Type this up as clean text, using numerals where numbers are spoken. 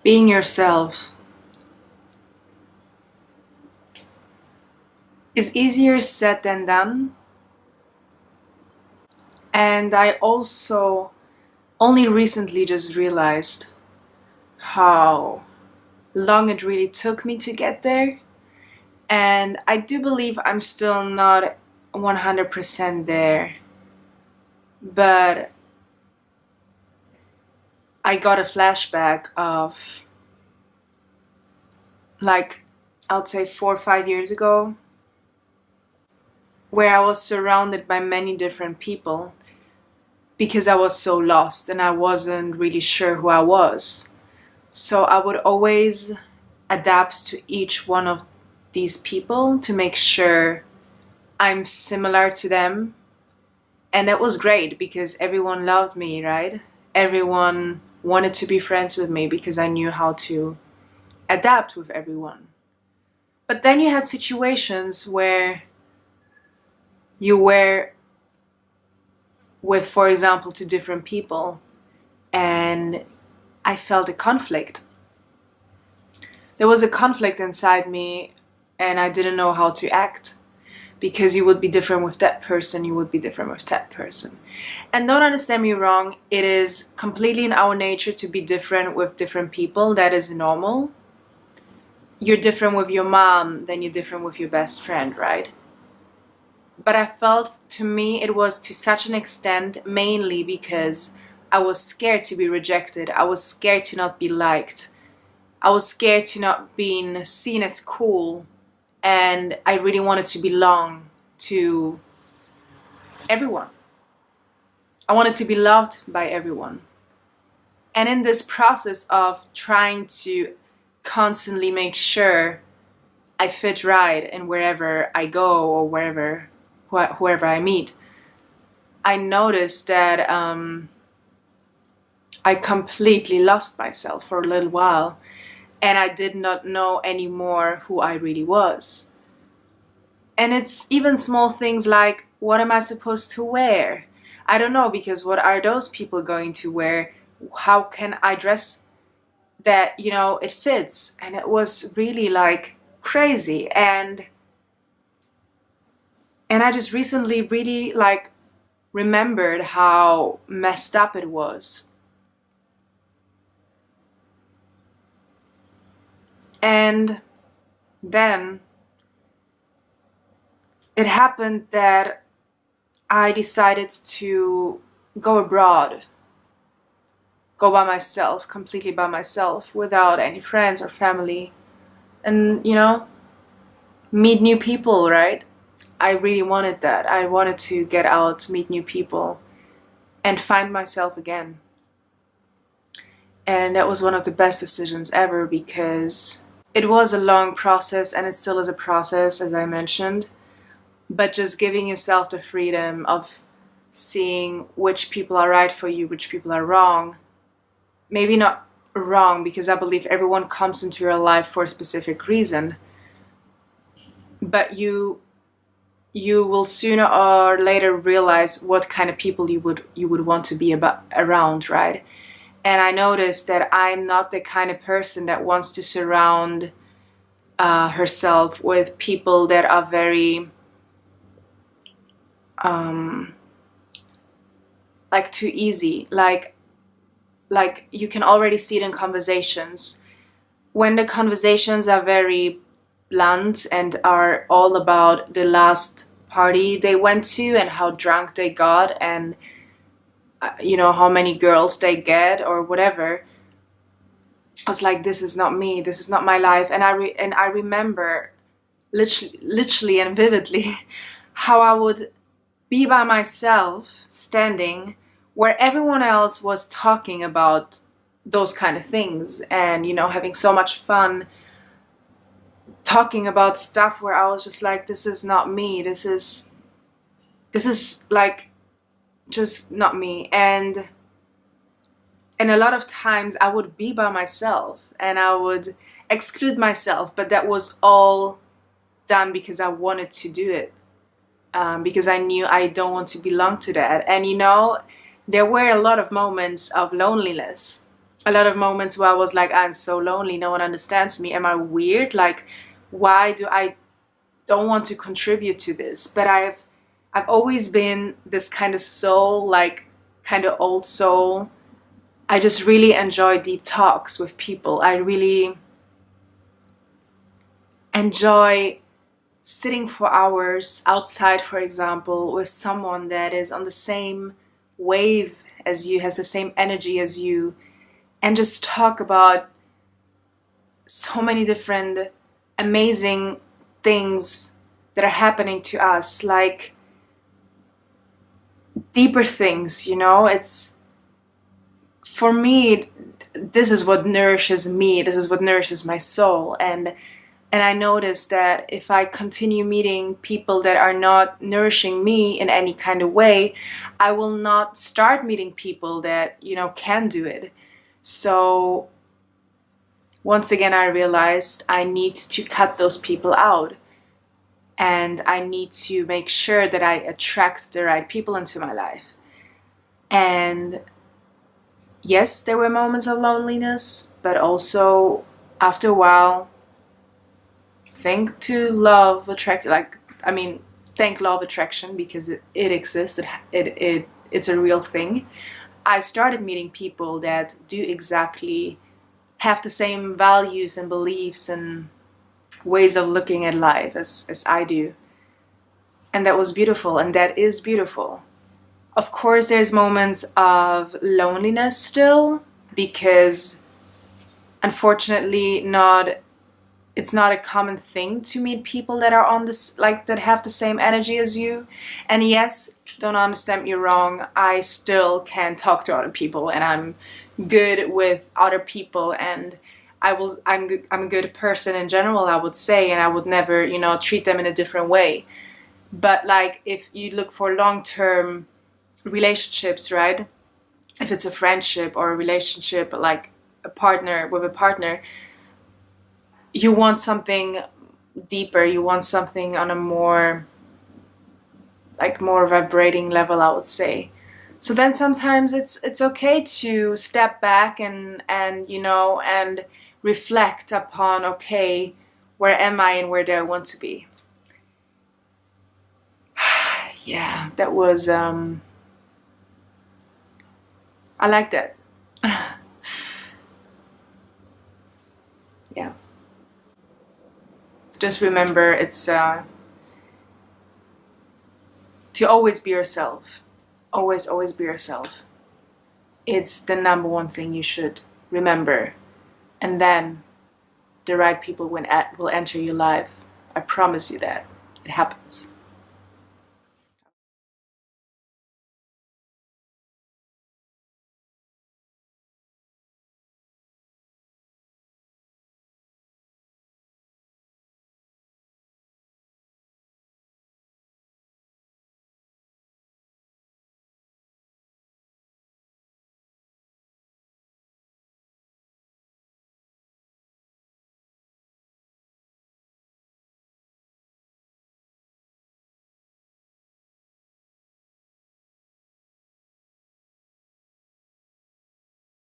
Being yourself is easier said than done. And I also only recently just realized how long it really took me to get there. And I do believe I'm still not 100% there. But I got a flashback of, like, I would say 4 or 5 years ago, where I was surrounded by many different people because I was so lost and I wasn't really sure who I was. So I would always adapt to each one of these people to make sure I'm similar to them. And that was great because everyone loved me, right? Everyone wanted to be friends with me because I knew how to adapt with everyone. But then you had situations where you were with, for example, two different people, and I felt a conflict. There was a conflict inside me, and I didn't know how to act because you would be different with that person, you would be different with that person. And don't understand me wrong, it is completely in our nature to be different with different people. That is normal. You're different with your mom, then you're different with your best friend, right? But I felt, to me, it was to such an extent mainly because I was scared to be rejected. I was scared to not be liked. I was scared to not being seen as cool. And I really wanted to belong to everyone. I wanted to be loved by everyone. And in this process of trying to constantly make sure I fit right in wherever I go or whoever I meet, I noticed that I completely lost myself for a little while, and I did not know anymore who I really was. And it's even small things like, what am I supposed to wear? I don't know, because what are those people going to wear? How can I dress that, it fits? And it was really like crazy. And I just recently really like remembered how messed up it was. And then it happened that I decided to go abroad, go by myself, completely by myself, without any friends or family, and meet new people, right? I really wanted that. I wanted to get out, meet new people, and find myself again. And that was one of the best decisions ever because it was a long process, and it still is a process, as I mentioned. But just giving yourself the freedom of seeing which people are right for you, which people are wrong. Maybe not wrong, because I believe everyone comes into your life for a specific reason. But you will sooner or later realize what kind of people you would want to be around, right? And I noticed that I'm not the kind of person that wants to surround herself with people that are very like too easy. Like you can already see it in conversations. When the conversations are very blunt and are all about the last party they went to and how drunk they got and how many girls they get or whatever, I was like, this is not me, this is not my life. And I remember literally and vividly how I would be by myself standing where everyone else was talking about those kind of things and having so much fun talking about stuff, where I was just like, this is not me, this is like just not me. And a lot of times I would be by myself and I would exclude myself, but that was all done because I wanted to do it, because I knew I don't want to belong to that. And there were a lot of moments of loneliness, a lot of moments where I was like, I'm so lonely, no one understands me. Am I weird? Like, why do I don't want to contribute to this? But I've always been this kind of soul, like kind of old soul. I just really enjoy deep talks with people. I really enjoy sitting for hours outside, for example, with someone that is on the same wave as you, has the same energy as you, and just talk about so many different amazing things that are happening to us, like deeper things, you know? It's, for me, this is what nourishes me, this is what nourishes my soul. And I noticed that if I continue meeting people that are not nourishing me in any kind of way, I will not start meeting people that, you know, can do it. So once again, I realized I need to cut those people out. And I need to make sure that I attract the right people into my life. And yes, there were moments of loneliness, but also after a while, thank law of attraction, because it exists. It's a real thing. I started meeting people that do exactly have the same values and beliefs and ways of looking at life as I do. And that was beautiful, and that is beautiful. Of course, there's moments of loneliness still, because unfortunately it's not a common thing to meet people that are on this, like, that have the same energy as you. And yes, don't understand me wrong, I still can talk to other people, and I'm good with other people, and I'm a good person in general, I would say, and I would never, you know, treat them in a different way. But like, if you look for long-term relationships, right? If it's a friendship or a relationship, like a partner with a partner, you want something deeper, you want something on a more vibrating level, I would say. So then sometimes it's okay to step back and you know, and reflect upon, okay, where am I and where do I want to be? Yeah, that was I like that. Yeah. Just remember, it's to always be yourself. Always be yourself. It's the number one thing you should remember. And then the right people will enter your life. I promise you that. It happens.